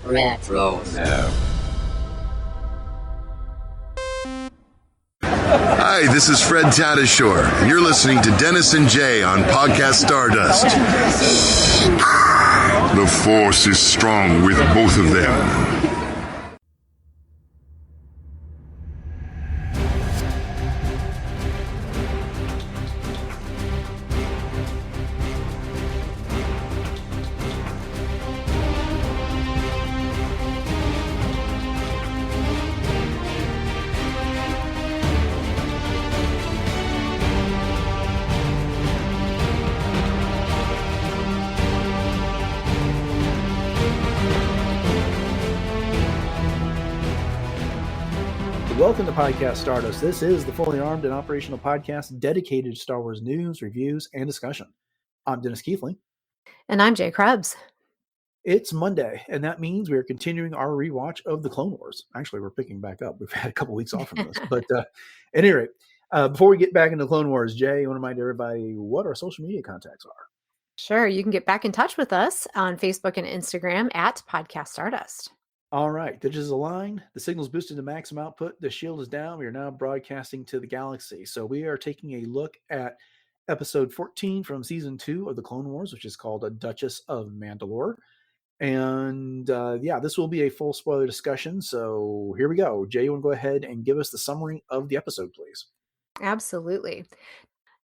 Retro. Hi, this is Fred Tatasciore, and you're listening to Dennis and Jay on Podcast Stardust. The Force is strong with both of them. Welcome to Podcast Stardust. This is the fully armed and operational podcast dedicated to Star Wars news, reviews, and discussion. I'm Dennis Keithley. And I'm Jay Krebs. It's Monday, and that means we are continuing our rewatch of the Clone Wars. Actually, we're picking back up. We've had a couple weeks off from this. But at any rate, before we get back into the Clone Wars, Jay, you want to remind everybody what our social media contacts are? Sure. You can get back in touch with us on Facebook and Instagram at Podcast Stardust. All right. Digits is aligned. The signal's boosted to maximum output. The shield is down. We are now broadcasting to the galaxy. So we are taking a look at episode 14 from season 2 of the Clone Wars, which is called A Duchess of Mandalore. And this will be a full spoiler discussion. So here we go. Jay, you want to go ahead and give us the summary of the episode, please? Absolutely.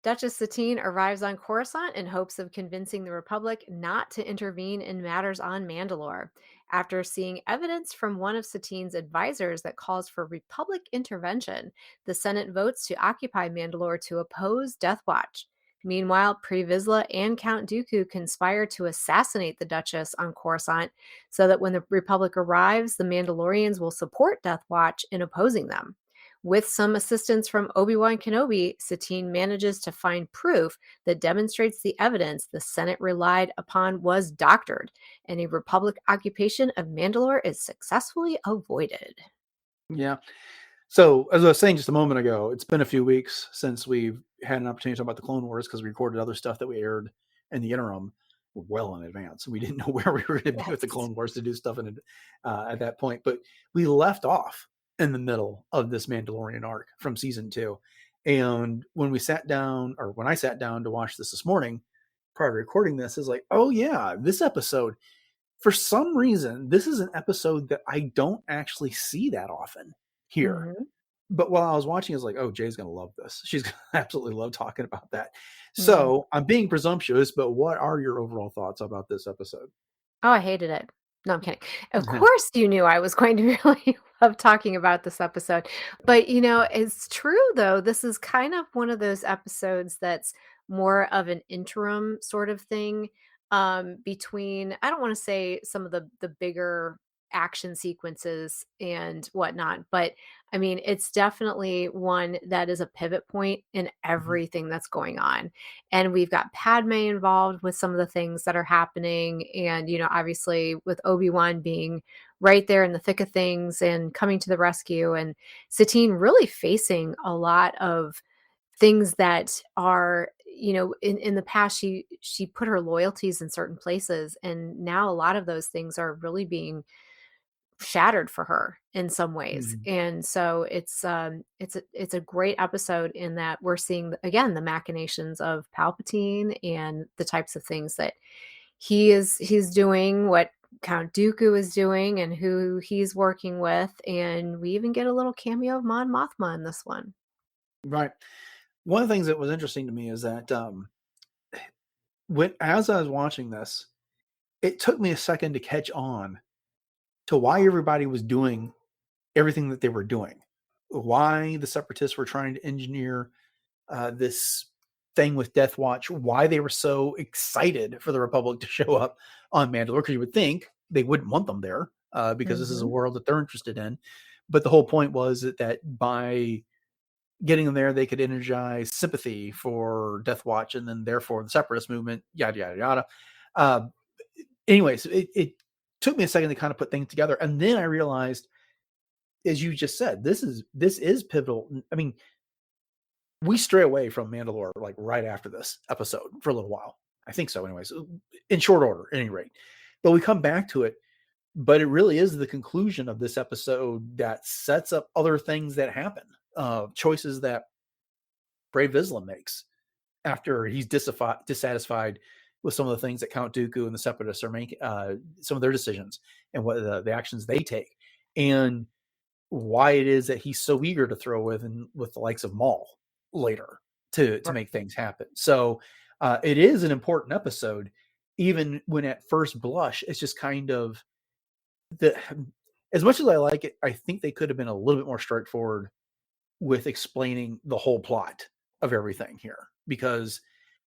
Duchess Satine arrives on Coruscant in hopes of convincing the Republic not to intervene in matters on Mandalore. After seeing evidence from one of Satine's advisors that calls for Republic intervention, the Senate votes to occupy Mandalore to oppose Death Watch. Meanwhile, Pre Vizsla and Count Dooku conspire to assassinate the Duchess on Coruscant so that when the Republic arrives, the Mandalorians will support Death Watch in opposing them. With some assistance from Obi-Wan Kenobi, Satine manages to find proof that demonstrates the evidence the Senate relied upon was doctored, and a Republic occupation of Mandalore is successfully avoided. Yeah. So, as I was saying just a moment ago, it's been a few weeks since we've had an opportunity to talk about the Clone Wars because we recorded other stuff that we aired in the interim well in advance. We didn't know where we were going to be with the Clone Wars to do stuff at that point. But we left off in the middle of this Mandalorian arc from season 2. And when I sat down to watch this morning, prior to recording this, is like, oh yeah, this episode, for some reason, this is an episode that I don't actually see that often here. Mm-hmm. But while I was watching, I was like, oh, Jay's going to love this. She's going to absolutely love talking about that. Mm-hmm. So I'm being presumptuous, but what are your overall thoughts about this episode? Oh, I hated it. No, I'm kidding. Of course you knew I was going to really love talking about this episode. But, it's true, though. This is kind of one of those episodes that's more of an interim sort of thing between, I don't want to say some of the bigger action sequences and whatnot, but I mean, it's definitely one that is a pivot point in everything that's going on. And we've got Padme involved with some of the things that are happening. And, obviously with Obi-Wan being right there in the thick of things and coming to the rescue, and Satine really facing a lot of things that are, in the past, she put her loyalties in certain places. And now a lot of those things are really being shattered for her in some ways. And so it's a great episode in that we're seeing again the machinations of Palpatine and the types of things that he's doing, what Count Dooku is doing, and who he's working with. And we even get a little cameo of Mon Mothma in this one. Right. One of the things that was interesting to me is that as I was watching this, it took me a second to catch on to why everybody was doing everything that they were doing, why the Separatists were trying to engineer this thing with Death Watch, why they were so excited for the Republic to show up on Mandalore, because you would think they wouldn't want them there because this is a world that they're interested in. But the whole point was that by getting them there, they could energize sympathy for Death Watch and then therefore the Separatist movement, yada, yada, yada. Anyways, it took me a second to kind of put things together. And then I realized, as you just said, this is pivotal. I mean, we stray away from Mandalore like right after this episode for a little while. I think so anyways, in short order, at any rate. But we come back to it But it really is the conclusion of this episode that sets up other things that happen, choices that Brave Vizsla makes after he's dissatisfied with some of the things that Count Dooku and the Separatists are making, some of their decisions and what the actions they take, and why it is that he's so eager to throw with the likes of Maul later to make things happen. So it is an important episode, even when at first blush it's just kind of as much as I like it, I think they could have been a little bit more straightforward with explaining the whole plot of everything here, because,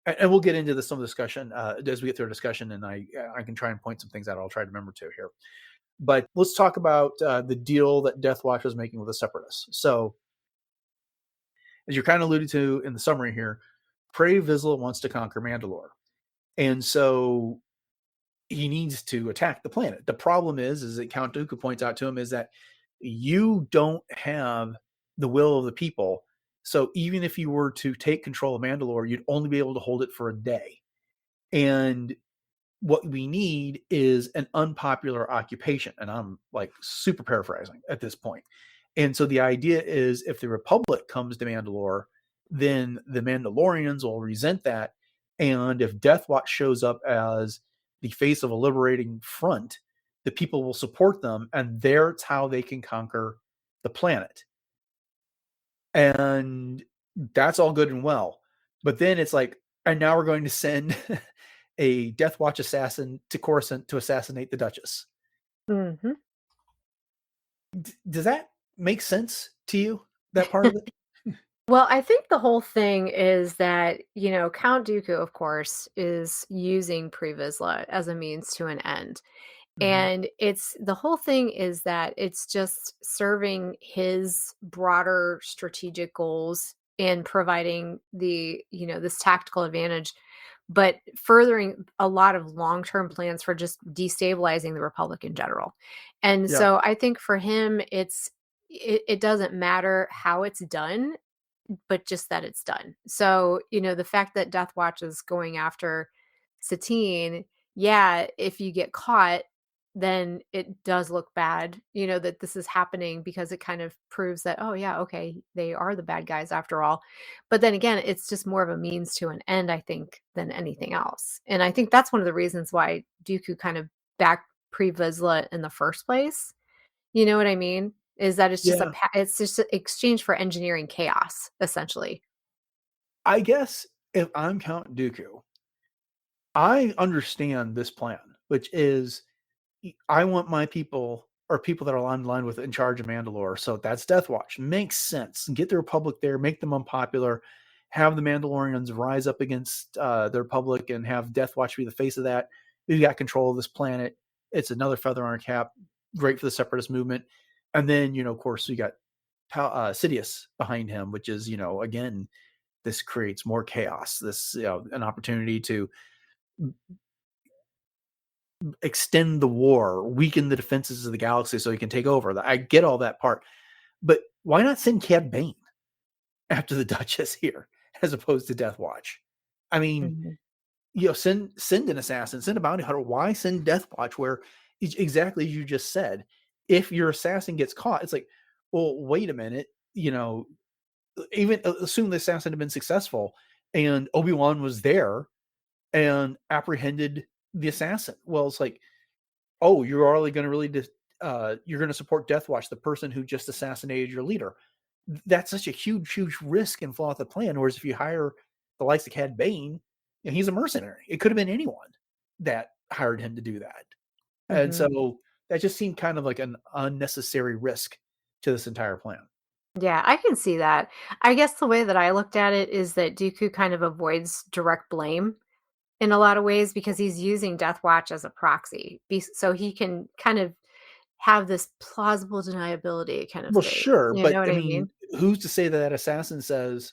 and we'll get into some discussion as we get through a discussion, and I can try and point some things out. I'll try to remember to here, but let's talk about the deal that Death Watch was making with the Separatists. So, as you're kind of alluded to in the summary here, Brave Vizsla wants to conquer Mandalore, and so he needs to attack the planet. The problem is that Count Dooku points out to him is that you don't have the will of the people. So even if you were to take control of Mandalore, you'd only be able to hold it for a day. And what we need is an unpopular occupation. And I'm like super paraphrasing at this point. And so the idea is if the Republic comes to Mandalore, then the Mandalorians will resent that. And if Death Watch shows up as the face of a liberating front, the people will support them, and that's how they can conquer the planet. And that's all good and well. But then it's like, and now we're going to send a Death Watch assassin to Coruscant to assassinate the Duchess. Mm-hmm. Does that make sense to you, that part of it? Well, I think the whole thing is that, Count Dooku, of course, is using Pre Vizsla as a means to an end. Mhm. And the whole thing is that it's just serving his broader strategic goals and providing this tactical advantage, but furthering a lot of long-term plans for just destabilizing the Republic in general. And Yeah. so I think for him, it doesn't matter how it's done, but just that it's done. So, the fact that Death Watch is going after Satine, yeah, if you get caught, then it does look bad, that this is happening, because it kind of proves that, oh yeah, okay, they are the bad guys after all. But then again, it's just more of a means to an end, I think, than anything else. And I think that's one of the reasons why Dooku kind of backed Pre Vizsla in the first place. You know what I mean? Is that it's just Yeah. it's just an exchange for engineering chaos, essentially. I guess if I'm Count Dooku, I understand this plan, which is I want my people, or people that are on line with in charge of Mandalore. So that's Death Watch. Makes sense. Get the Republic there, make them unpopular, have the Mandalorians rise up against the Republic, and have Death Watch be the face of that. We've got control of this planet. It's another feather on our cap. Great for the Separatist movement. And then, of course, we got Sidious behind him, which is, again, this creates more chaos. This, an opportunity to extend the war, weaken the defenses of the galaxy so he can take over. I get all that part. But why not send Cad Bane after the Duchess here as opposed to Death Watch? I mean, send an assassin, send a bounty hunter. Why send Death Watch where, exactly as you just said, if your assassin gets caught, it's like, well, wait a minute, even assume the assassin had been successful and Obi-Wan was there and apprehended the assassin. Well, it's like, oh, you're already going to you're going to support Death Watch, the person who just assassinated your leader. That's such a huge, huge risk and flaw of the plan. Whereas if you hire the likes of Cad Bane, he's a mercenary. It could have been anyone that hired him to do that. Mm-hmm. And so that just seemed kind of like an unnecessary risk to this entire plan. Yeah, I can see that. I guess the way that I looked at it is that Dooku kind of avoids direct blame in a lot of ways, because he's using Death Watch as a proxy. So he can kind of have this plausible deniability kind of well, thing. Sure, You but know what I mean? Who's to say that assassin says,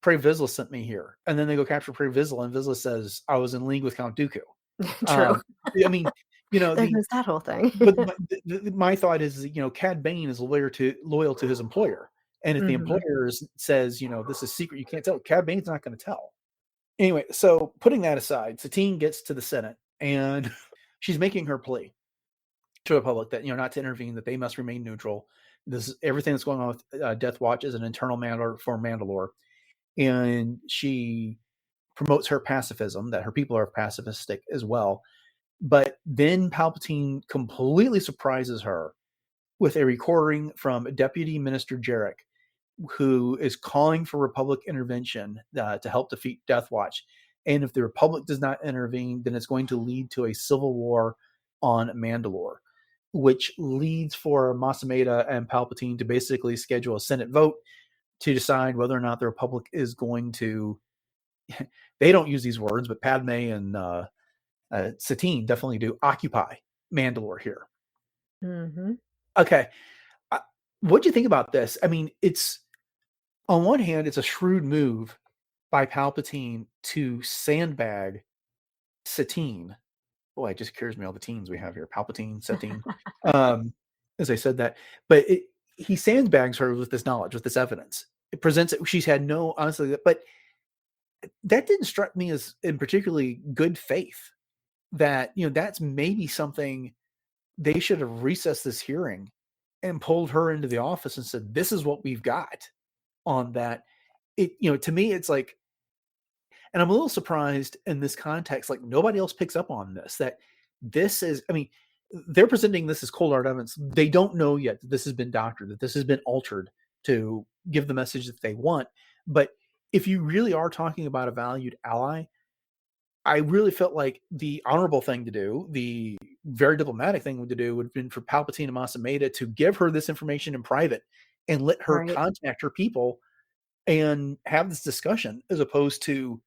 Pre Vizsla sent me here, and then they go capture Pre Vizsla, and Vizsla says, I was in league with Count Dooku. True. I mean, there goes that whole thing. But my thought is, Cad Bane is loyal to his employer. And if the employer says, this is secret, you can't tell, Cad Bane's not going to tell. Anyway, so putting that aside, Satine gets to the Senate and she's making her plea. to the public that, not to intervene, that they must remain neutral. This is everything that's going on with Death Watch is an internal matter for Mandalore. And she promotes her pacifism, that her people are pacifistic as well. But then Palpatine completely surprises her with a recording from Deputy Minister Jerec, who is calling for Republic intervention to help defeat Death Watch. And if the Republic does not intervene, then it's going to lead to a civil war on Mandalore, which leads for Masameda and Palpatine to basically schedule a Senate vote to decide whether or not the Republic is going to, they don't use these words, but Padme and Satine definitely do, occupy Mandalore here. Mm-hmm. Okay. What do you think about this? I mean, it's, on one hand, it's a shrewd move by Palpatine to sandbag Satine. Boy, it just curious me all the teens we have here. Palpatine, Satine. As I said that. But he sandbags her with this knowledge, with this evidence. It presents it. She's had no, honestly, but that didn't strike me as in particularly good faith. That, that's maybe something they should have recessed this hearing and pulled her into the office and said, this is what we've got on that. It, to me, it's like, and I'm a little surprised in this context, like nobody else picks up on this, that this is, I mean, they're presenting this as cold hard evidence. They don't know yet that this has been doctored, that this has been altered to give the message that they want. But if you really are talking about a valued ally, I really felt like the honorable thing to do, the very diplomatic thing to do, would have been for Palpatine and Masameda to give her this information in private and let her contact her people and have this discussion, as opposed to,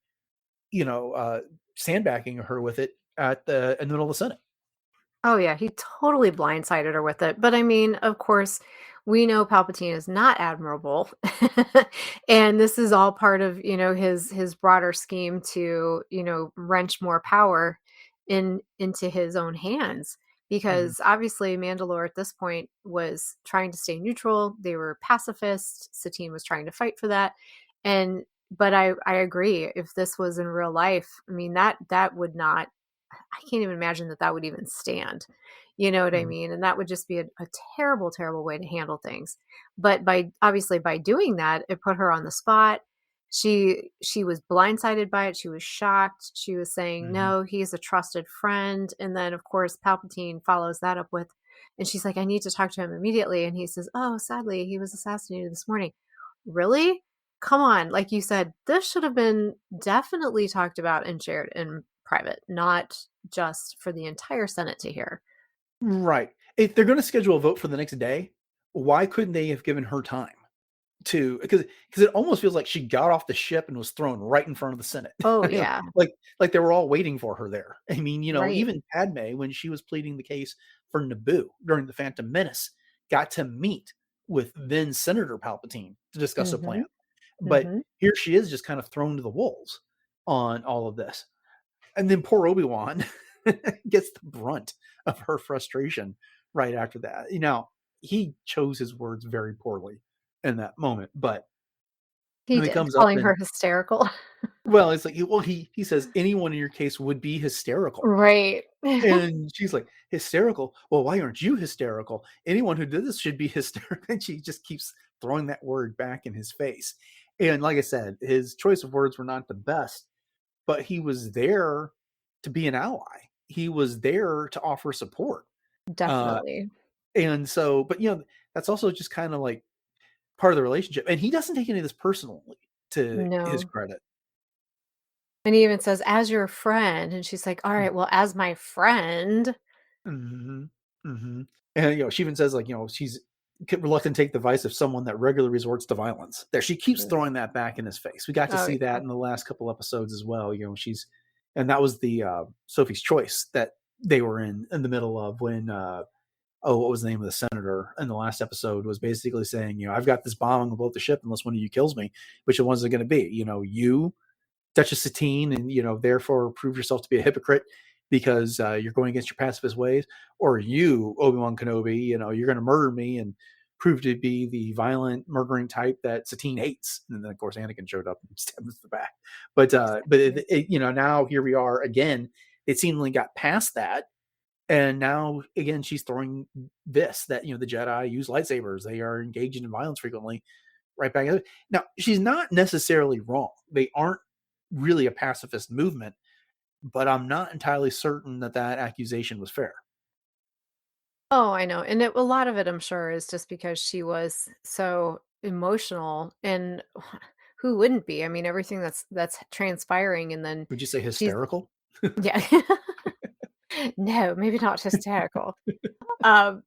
sandbagging her with it in the middle of the Senate. Oh yeah, he totally blindsided her with it. But I mean, of course, we know Palpatine is not admirable. And this is all part of, his broader scheme to, wrench more power into his own hands. Because obviously Mandalore at this point was trying to stay neutral. They were pacifist. Satine was trying to fight for that. But I agree. If this was in real life, I mean, that would not, I can't even imagine that would even stand. You know what I mean? And that would just be a terrible, terrible way to handle things. But by doing that, it put her on the spot. She was blindsided by it. She was shocked. She was saying, no, he's a trusted friend. And then, of course, Palpatine follows that up with, and she's like, I need to talk to him immediately. And he says, oh, sadly, he was assassinated this morning. Really? Come on. Like you said, this should have been definitely talked about and shared in private, not just for the entire Senate to hear. Right. If they're going to schedule a vote for the next day, why couldn't they have given her time to, because it almost feels like she got off the ship and was thrown right in front of the Senate. Oh yeah. like they were all waiting for her there. I mean, Right. Even Padme, when she was pleading the case for Naboo during the Phantom Menace, got to meet with then Senator Palpatine to discuss a plan. But here she is, just kind of thrown to the wolves on all of this. And then poor Obi-Wan gets the brunt of her frustration right after that. He chose his words very poorly in that moment, but he did, calling her hysterical. Well, it's like, he says anyone in your case would be hysterical. Right. And she's like, hysterical? Well, why aren't you hysterical? Anyone who did this should be hysterical. And she just keeps throwing that word back in his face. And like I said, his choice of words were not the best, but he was there to be an ally. He was there to offer support. Definitely. And so, but that's also just kind of like part of the relationship. And he doesn't take any of this personally, to his credit. And he even says, as your friend. And she's like, all right, well, as my friend. And, she even says, like, she's reluctant to take the advice of someone that regularly resorts to violence. There, she keeps throwing that back in his face. We got to see that in the last couple episodes as well. And that was the Sophie's Choice that they were in the middle of when, what was the name of the senator in the last episode, was basically saying, I've got this bomb on board the ship unless one of you kills me. Which one's it going to be? You, Duchess Satine, and therefore prove yourself to be a hypocrite because you're going against your pacifist ways, or you, Obi-Wan Kenobi, you're going to murder me and prove to be the violent, murdering type that Satine hates. And then, of course, Anakin showed up and stabbed him in the back. But now here we are again. It seemingly got past that, And now again, she's throwing this, that, the Jedi use lightsabers. They are engaged in violence frequently, right back at it. Now, she's not necessarily wrong. They aren't really a pacifist movement, but I'm not entirely certain that accusation was fair. Oh, I know, and a lot of it, I'm sure, is just because she was so emotional, and who wouldn't be? I mean, everything that's transpiring, and then Would you say she's hysterical? yeah. No, maybe not hysterical. But,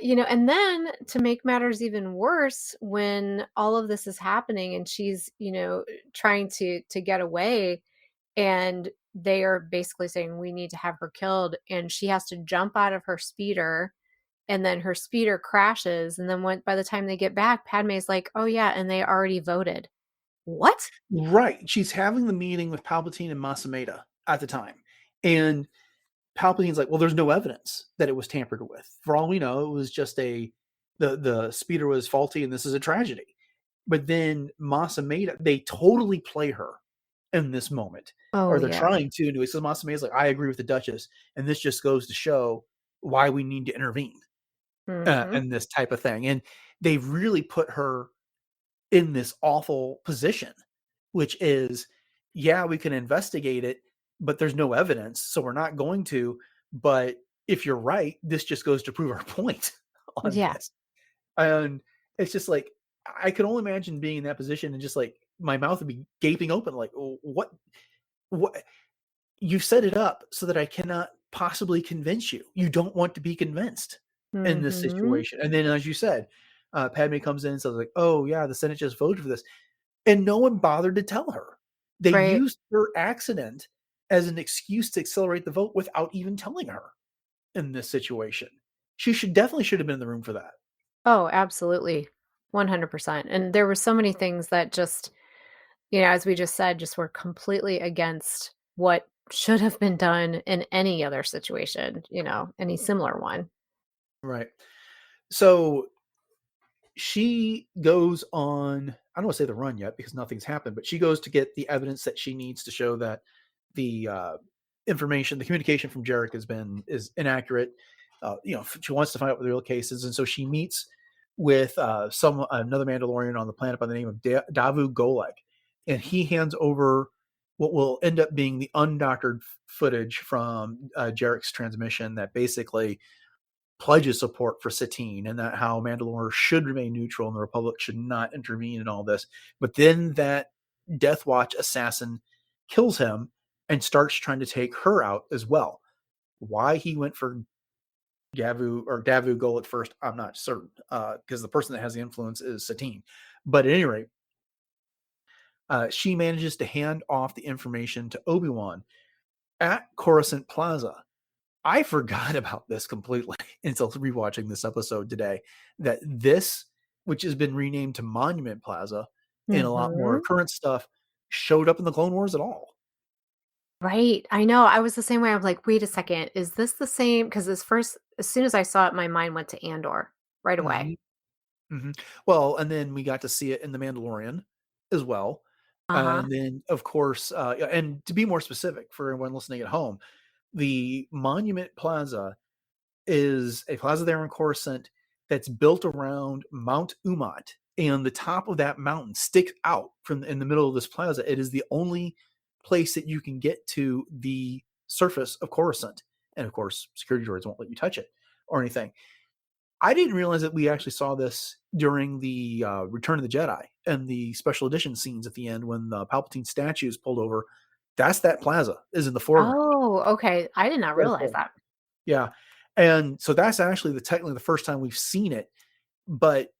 and then to make matters even worse, when all of this is happening and she's, trying to get away, and they are basically saying, "We need to have her killed," and she has to jump out of her speeder, and then her speeder crashes, and then by the time they get back, Padme's like, "Oh, yeah, and they already voted." What? Right. She's having the meeting with Palpatine and Masameda at the time. And Palpatine's like, well, there's no evidence that it was tampered with. For all we know, it was just the speeder was faulty and this is a tragedy. But then Masameda, they totally play her in this moment. Oh, Or they're yeah. trying to anyway. So Masameda's like, I agree with the Duchess. And this just goes to show why we need to intervene Mhm. in this type of thing. And they've really put her in this awful position, which is, yeah, we can investigate it, but there's no evidence, so we're not going to. But if you're right, this just goes to prove our point on Yeah. this. And it's just like, I can only imagine being in that position and just like my mouth would be gaping open, like, what you set it up so that I cannot possibly convince you. You don't want to be convinced in this Mhm. situation. And then, as you said, Padme comes in and says, like, oh, yeah, the Senate just voted for this. And no one bothered to tell her. They Right. used her accident as an excuse to accelerate the vote without even telling her in this situation. She should have been in the room for that. Oh, absolutely. 100%. And there were so many things that just, as we just said, just were completely against what should have been done in any other situation, any similar one. Right. So she goes on, I don't want to say the run yet because nothing's happened, but she goes to get the evidence that she needs to show that the the communication from Jerec is inaccurate. She wants to find out what the real case is, and so she meets with another Mandalorian on the planet by the name of Davu Golek, and he hands over what will end up being the undoctored footage from Jarek's transmission that basically pledges support for Satine and that how Mandalore should remain neutral and the Republic should not intervene in all this. But then that Death Watch assassin kills him and starts trying to take her out as well. Why he went for Davu Gul at first, I'm not certain, because the person that has the influence is Satine. But at any rate, she manages to hand off the information to Obi-Wan at Coruscant Plaza. I forgot about this completely until rewatching this episode today, that this, which has been renamed to Monument Plaza and a lot more Mhm. current stuff, showed up in the Clone Wars at all. Right. I know. I was the same way. I'm like, wait a second. Is this the same? Because as soon as I saw it, my mind went to Andor right away. Mhm, mhm. Well, and then we got to see it in The Mandalorian as well. Uh huh. And then, of course, and to be more specific for everyone listening at home, the Monument Plaza is a plaza there in Coruscant that's built around Mount Umat, and the top of that mountain sticks out from in the middle of this plaza. It is the only place that you can get to the surface of Coruscant, and of course, security droids won't let you touch it or anything. I didn't realize that we actually saw this during the Return of the Jedi and the special edition scenes at the end when the Palpatine statue is pulled over. That's that plaza is in the foreground. Oh, okay. I did not Right realize there. that. Yeah. And so that's actually technically the first time we've seen it, but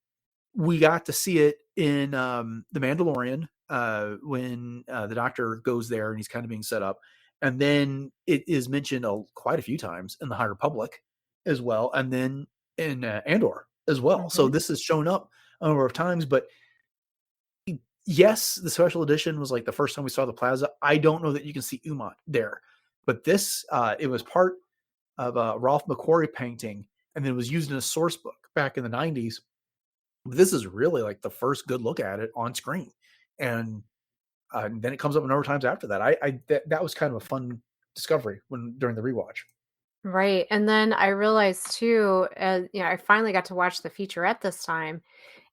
we got to see it in The Mandalorian when the Doctor goes there and he's kind of being set up. And then it is mentioned quite a few times in the High Republic as well. And then in Andor as well. So Mhm. this has shown up a number of times, but yes, the special edition was like the first time we saw the plaza. I don't know that you can see Umat there, but this, it was part of a Ralph McQuarrie painting, and then it was used in a source book back in the 90s. This is really like the first good look at it on screen, and then it comes up a number of times after that. That was kind of a fun discovery when during the rewatch. Right. And then I realized too, I finally got to watch the featurette this time,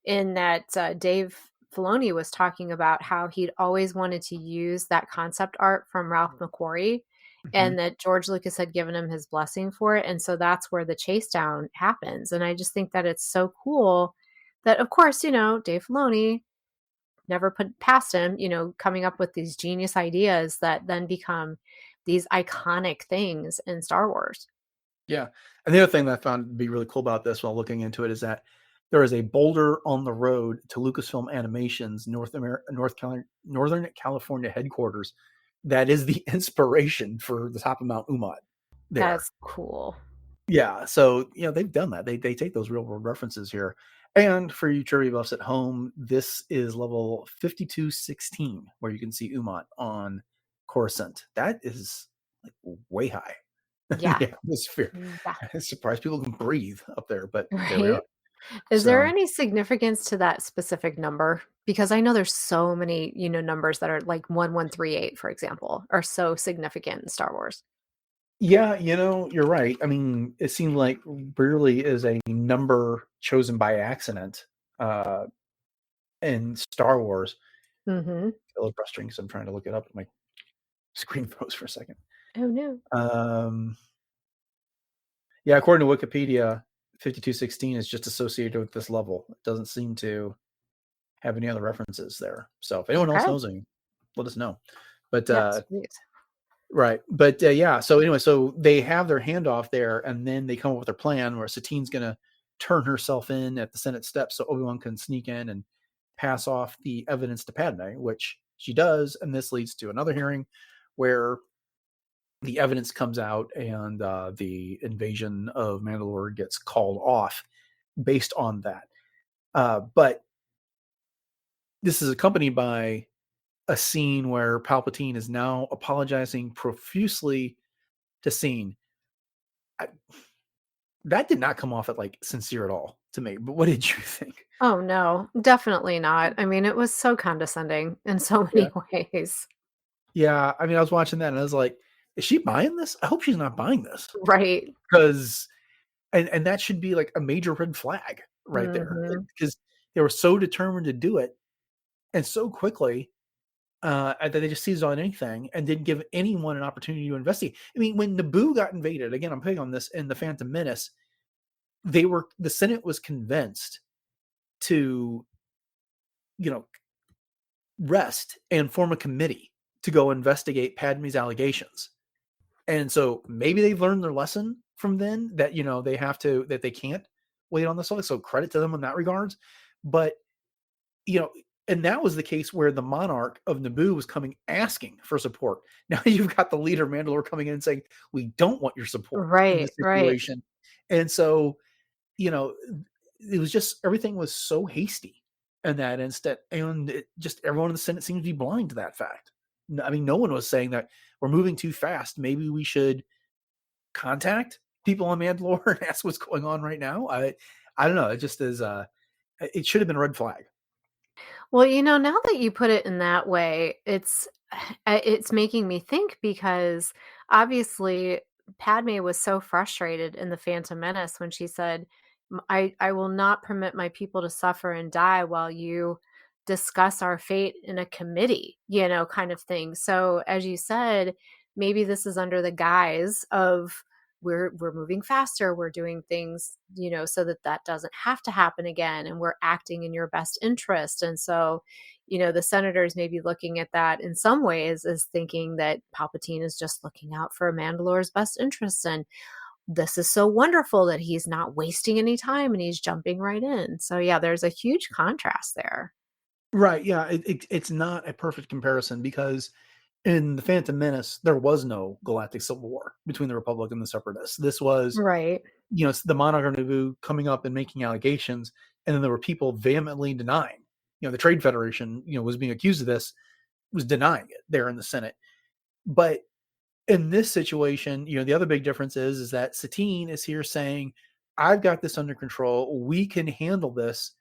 in that Dave Filoni was talking about how he'd always wanted to use that concept art from Ralph McQuarrie, Mhm. and that George Lucas had given him his blessing for it. And so that's where the chase down happens. And I just think that it's so cool that, of course, Dave Filoni, never put past him, coming up with these genius ideas that then become these iconic things in Star Wars. Yeah. And the other thing that I found to be really cool about this while looking into it is that there is a boulder on the road to Lucasfilm Animation's Northern California headquarters that is the inspiration for the top of Mount Umad there. That's cool. Yeah, so they've done that. They take those real world references here. And for you trivia buffs at home, this is level 5216, where you can see Umad on Coruscant. That is like way high in Yeah. the atmosphere. Yeah. I'm surprised people can breathe up there, but there we Right. are. Is there So any significance to that specific number? Because I know there's so many, numbers that are like 1138, for example, are so significant in Star Wars. yeah, you're right. I mean, it seems like rarely is a number chosen by accident in Star Wars. Mhm. A little frustrating because I'm trying to look it up. My screen froze for a second. Oh, no. Um, yeah, according to Wikipedia, 5216 is just associated with this level. It doesn't seem to have any other references there. So if anyone else Okay. knows any, let us know. But Yeah, sweet. right, but yeah. So anyway, so they have their handoff there, and then they come up with their plan where Satine's going to turn herself in at the Senate steps so Obi-Wan can sneak in and pass off the evidence to Padme, which she does, and this leads to another hearing where the evidence comes out and the invasion of Mandalore gets called off based on that. But this is accompanied by a scene where Palpatine is now apologizing profusely to Scene. I, that did not come off at like sincere at all to me. But what did you think? Oh, no, definitely not. I mean, it was so condescending in so Yeah, many ways. yeah. I mean, I was watching that and I was like, is she buying this? I hope she's not buying this Right. because and that should be like a major red flag right there Mhm. because they were so determined to do it and so quickly that they just seized on anything and didn't give anyone an opportunity to investigate. I mean, when Naboo got invaded, again, I'm putting on this in the Phantom Menace, the Senate was convinced to, you know, rest and form a committee to go investigate Padme's allegations. And so maybe they've learned their lesson from then that, that they can't wait on the subject. So credit to them in that regards. But, you know, and that was the case where the monarch of Naboo was coming asking for support. Now you've got the leader of Mandalore coming in and saying, we don't want your support in Right, this right. situation. And so, you know, it was just everything was so hasty in that instant. And it just everyone in the Senate seemed to be blind to that fact. I mean, no one was saying that we're moving too fast. Maybe we should contact people on Mandalore and ask what's going on right now. I don't know. It just is it should have been a red flag. Well, now that you put it in that way, it's making me think, because obviously Padme was so frustrated in the Phantom Menace when she said, I will not permit my people to suffer and die while you discuss our fate in a committee, kind of thing." So, as you said, maybe this is under the guise of, we're moving faster, we're doing things, so that that doesn't have to happen again, and we're acting in your best interest. And so, the senators may be looking at that in some ways as thinking that Palpatine is just looking out for Mandalore's best interests, and this is so wonderful that he's not wasting any time and he's jumping right in. So yeah, there's a huge contrast there. Right. Yeah. It's not a perfect comparison because in the Phantom Menace, there was no galactic civil war between the Republic and the Separatists. This was, Right. it's the monarch of Naboo coming up and making allegations, and then there were people vehemently denying. The Trade Federation, was being accused of this, was denying it there in the Senate. But in this situation, the other big difference is that Satine is here saying, "I've got this under control. We can handle this."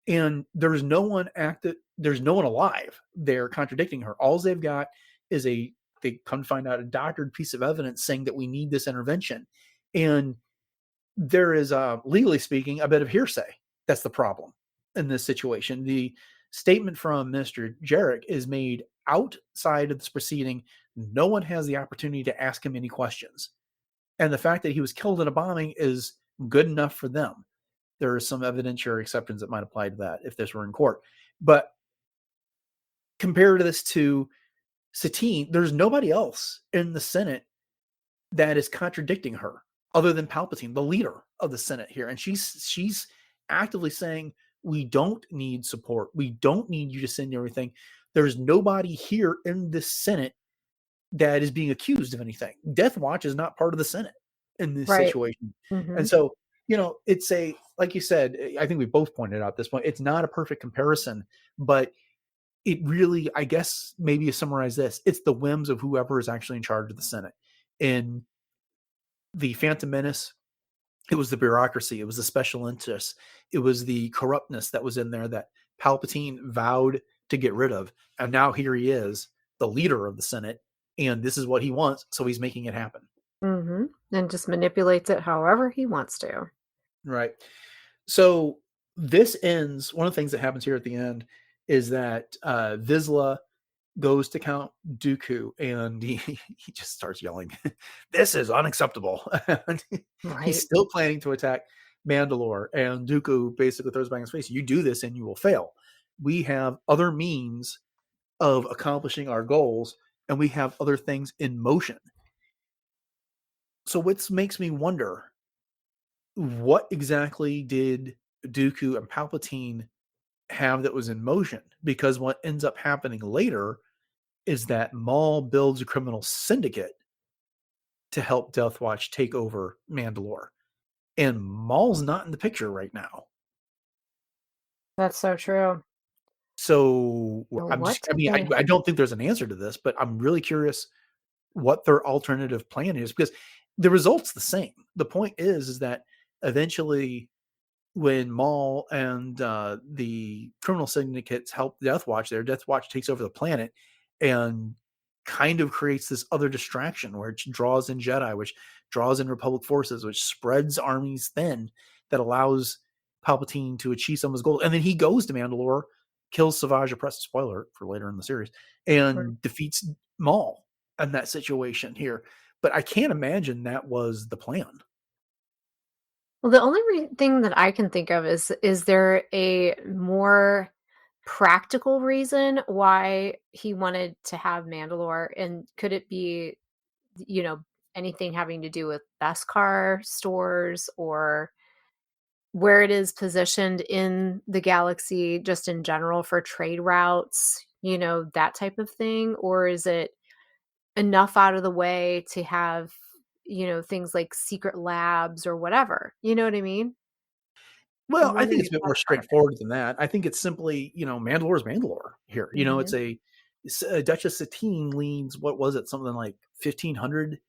And there's no one alive there contradicting her. All they've got is they come to find out, a doctored piece of evidence saying that we need this intervention. And there is, legally speaking, a bit of hearsay. That's the problem in this situation. The statement from Minister Jerec is made outside of this proceeding. No one has the opportunity to ask him any questions. And the fact that he was killed in a bombing is good enough for them. There is some evidentiary exceptions that might apply to that if this were in court. But compare this to Satine, there's nobody else in the Senate that is contradicting her other than Palpatine, the leader of the Senate here. And she's actively saying, we don't need support. We don't need you to send everything. There's nobody here in the Senate that is being accused of anything. Death Watch is not part of the Senate in this situation. And so, it's like you said, I think we both pointed out at this point, it's not a perfect comparison, but it really, I guess, maybe you summarize this, it's the whims of whoever is actually in charge of the Senate. In the Phantom Menace, it was the bureaucracy, it was the special interests, it was the corruptness that was in there that Palpatine vowed to get rid of. And now here he is, the leader of the Senate, and this is what he wants, so he's making it happen. And just manipulates it however he wants to. Right. So this ends, one of the things that happens here at the end is that Vizsla goes to Count Dooku and he just starts yelling, this is unacceptable. He's still planning to attack Mandalore, and Dooku basically throws back in his face, you do this and you will fail. We have other means of accomplishing our goals, and we have other things in motion. So what makes me wonder, what exactly did Dooku and Palpatine have that was in motion? Because what ends up happening later is that Maul builds a criminal syndicate to help Death Watch take over Mandalore. And Maul's not in the picture right now. That's so true. So I don't think there's an answer to this, but I'm really curious what their alternative plan is, because the result's the same. The point is that eventually when Maul and the criminal syndicates help Death Watch there, Death Watch takes over the planet and kind of creates this other distraction where it draws in Jedi, which draws in Republic forces, which spreads armies thin, that allows Palpatine to achieve some of his goals. And then he goes to Mandalore, kills Savage Opress, spoiler for later in the series, and defeats Maul in that situation here. But I can't imagine that was the plan. Well, the only thing that I can think of is there a more practical reason why he wanted to have Mandalore? And could it be, anything having to do with Beskar stores or where it is positioned in the galaxy just in general for trade routes, that type of thing? Or is it enough out of the way to have things like secret labs or whatever? You know what I mean? Well, I think it's a bit more straightforward than that. I think it's simply, Mandalore is Mandalore here. It's Duchess Satine leads, what was it, something like 1,500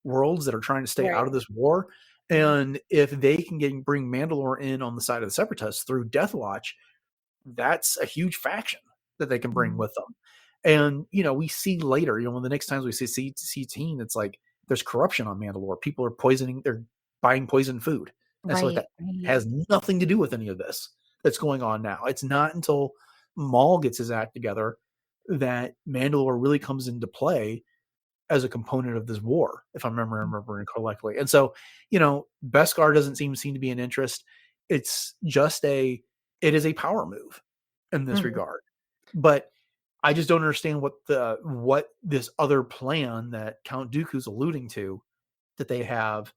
worlds that are trying to stay out of this war. And if they can bring Mandalore in on the side of the Separatists through Death Watch, that's a huge faction that they can bring with them. And, we see later, when the next times we see Satine, it's like there's corruption on Mandalore. People are they're buying poisoned food. And so that has nothing to do with any of this that's going on now. It's not until Maul gets his act together that Mandalore really comes into play as a component of this war, if I'm remembering correctly. And so, Beskar doesn't seem to be an interest. It's just it is a power move in this regard. But I just don't understand what this other plan that Count Dooku's alluding to that they have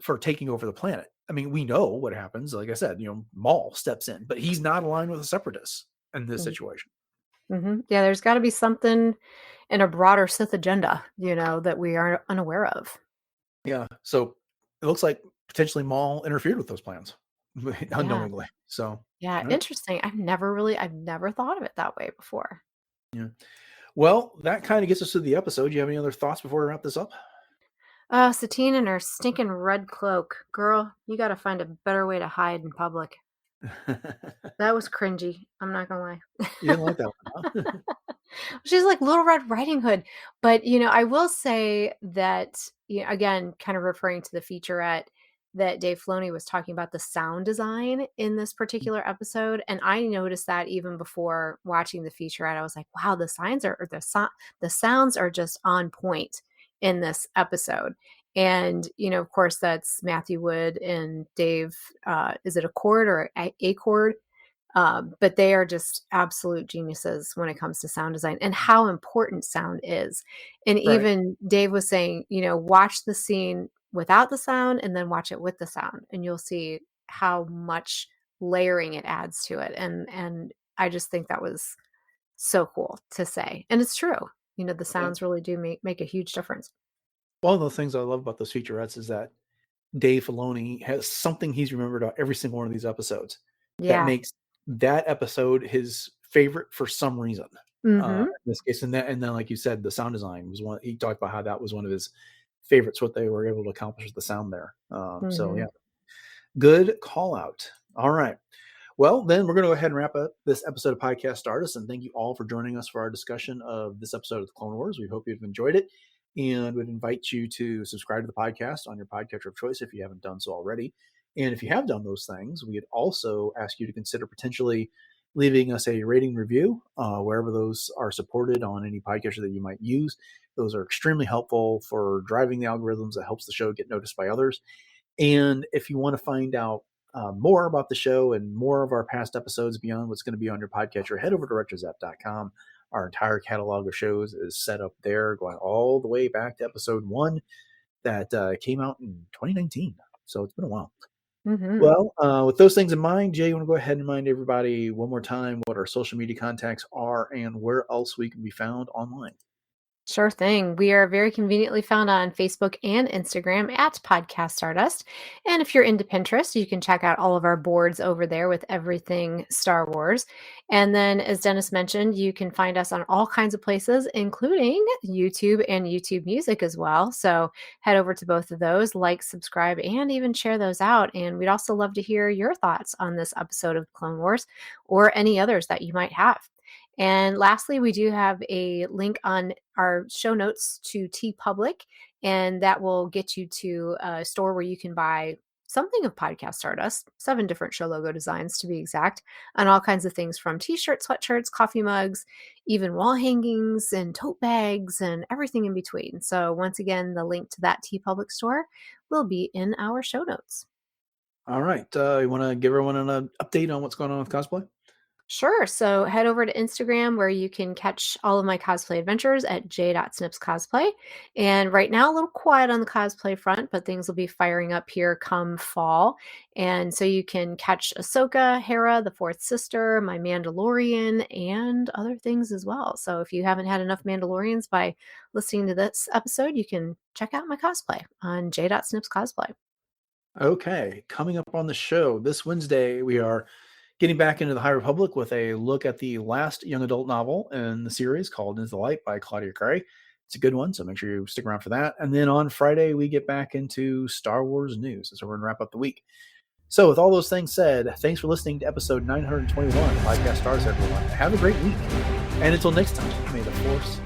for taking over the planet. I mean, we know what happens. Like I said, Maul steps in, but he's not aligned with the Separatists in this situation. Yeah, there's got to be something in a broader Sith agenda, that we are unaware of. Yeah, so it looks like potentially Maul interfered with those plans unknowingly. So interesting. I've never thought of it that way before. Yeah. Well, that kind of gets us to the episode. Do you have any other thoughts before we wrap this up? Satine and her stinking red cloak. Girl, you got to find a better way to hide in public. That was cringy. I'm not gonna lie. You didn't like that one, huh? She's like Little Red Riding Hood. But, I will say that, again, kind of referring to the featurette, that Dave Filoni was talking about the sound design in this particular episode. And I noticed that even before watching the featurette. I was like, wow, the sounds are just on point in this episode. And, of course, that's Matthew Wood and Dave. Is it a chord or a chord? But they are just absolute geniuses when it comes to sound design and how important sound is. And Right. even Dave was saying, watch the scene without the sound and then watch it with the sound, and you'll see how much layering it adds to it. And I just think that was so cool to say. And it's true. The sounds really do make a huge difference. One of the things I love about those featurettes is that Dave Filoni has something he's remembered about every single one of these episodes that Yeah. makes that episode his favorite for some reason. In this case, and then, like you said, the sound design was one. He talked about how that was one of his favorites, what they were able to accomplish with the sound there. So yeah, good call out. All right. Well, then we're going to go ahead and wrap up this episode of Podcast Stardust. And thank you all for joining us for our discussion of this episode of the Clone Wars. We hope you've enjoyed it, and would invite you to subscribe to the podcast on your podcatcher of choice if you haven't done so already. And if you have done those things, we'd also ask you to consider potentially leaving us a rating review wherever those are supported on any podcatcher that you might use. Those are extremely helpful for driving the algorithms that helps the show get noticed by others. And if you want to find out more about the show and more of our past episodes beyond what's going to be on your podcatcher, head over to retrozap.com. Our entire catalog of shows is set up there, going all the way back to episode 1 that came out in 2019. So it's been a while. Well, with those things in mind, Jay, you want to go ahead and remind everybody one more time what our social media contacts are and where else we can be found online? Sure thing. We are very conveniently found on Facebook and Instagram at Podcast Stardust. And if you're into Pinterest, you can check out all of our boards over there with everything Star Wars. And then, as Dennis mentioned, you can find us on all kinds of places, including YouTube and YouTube Music as well. So head over to both of those, like, subscribe, and even share those out. And we'd also love to hear your thoughts on this episode of Clone Wars or any others that you might have. And lastly, we do have a link on our show notes to TeePublic, and that will get you to a store where you can buy something of Podcast Stardust, 7 different show logo designs to be exact, and all kinds of things from t-shirts, sweatshirts, coffee mugs, even wall hangings and tote bags and everything in between. So once again, the link to that TeePublic store will be in our show notes. All right. You want to give everyone an update on what's going on with cosplay? Sure. So head over to Instagram where you can catch all of my cosplay adventures at j.snipscosplay. And right now, a little quiet on the cosplay front, but things will be firing up here come fall. And so you can catch Ahsoka, Hera, the Fourth Sister, my Mandalorian, and other things as well. So if you haven't had enough Mandalorians by listening to this episode, you can check out my cosplay on j.snipscosplay. Okay. Coming up on the show this Wednesday, we are getting back into the High Republic with a look at the last young adult novel in the series called Into the Light by Claudia Gray. It's a good one, so make sure you stick around for that. And then on Friday, we get back into Star Wars news. So we're going to wrap up the week. So with all those things said, thanks for listening to episode 921 of Podcast Stars, everyone. Have a great week. And until next time, may the Force